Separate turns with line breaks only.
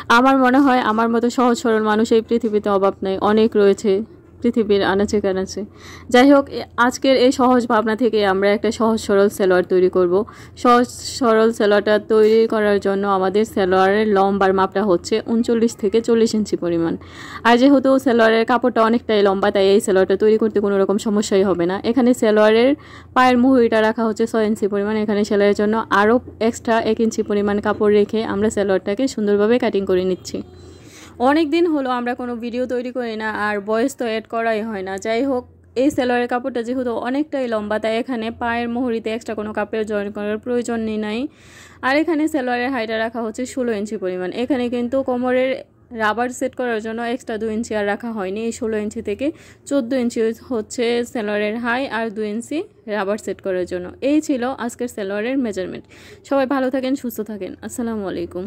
আমার মনে হয় আমার মতো সহজ সরল মানুষ এই পৃথিবীতে অভাব নেই, অনেক রয়েছে পৃথিবীর আনাচে কানাচে। যাই হোক, আজকের এই সহজ ভাবনা থেকে আমরা একটা সহজ সরল সালোয়ার তৈরি করব। সহজ সরল সালোয়ারটা তৈরি করার জন্য আমাদের সালোয়ারের লম্বার মাপটা হচ্ছে 39 থেকে 40 ইঞ্চি পরিমাণ। আর যেহেতু সালোয়ারের কাপড়টা অনেকটাই লম্বা, তাই এই সালোয়ারটা তৈরি করতে কোনো রকম সমস্যাই হবে না। এখানে সালোয়ারের পায়ের মুহুরিটা রাখা হচ্ছে 6 ইঞ্চি পরিমাণ। এখানে সেলাইয়ের জন্য আরও এক্সট্রা 1 ইঞ্চি পরিমাণ কাপড় রেখে আমরা সালোয়ারটাকে সুন্দরভাবে কাটিং করে নিচ্ছি। অনেক দিন হলো আমরা কোনো ভিডিও তৈরি করি না, আর ভয়েস তো অ্যাড করাই হয় না। যাই হোক, এই সালোয়ারের কাপড়টা যেহেতু অনেকটাই লম্বা, তাই এখানে পায়ের মুহুরিতে এক্সট্রা কোনো কাপড়ের জয়েন করার প্রয়োজন নেই। আর এখানে সালোয়ারের হাইটটা রাখা হচ্ছে 16 ইঞ্চি পরিমাণ। এখানে কিন্তু কোমরের রাবার সেট করার জন্য এক্সট্রা 2 ইঞ্চি আর রাখা হয়নি। এই 16 ইঞ্চি থেকে 14 ইঞ্চি হচ্ছে সালোয়ারের হাই, আর 2 ইঞ্চি রাবার সেট করার জন্য। এই ছিল আজকের সালোয়ারের মেজারমেন্ট। সবাই ভালো থাকেন, সুস্থ থাকেন। আসসালামু আলাইকুম।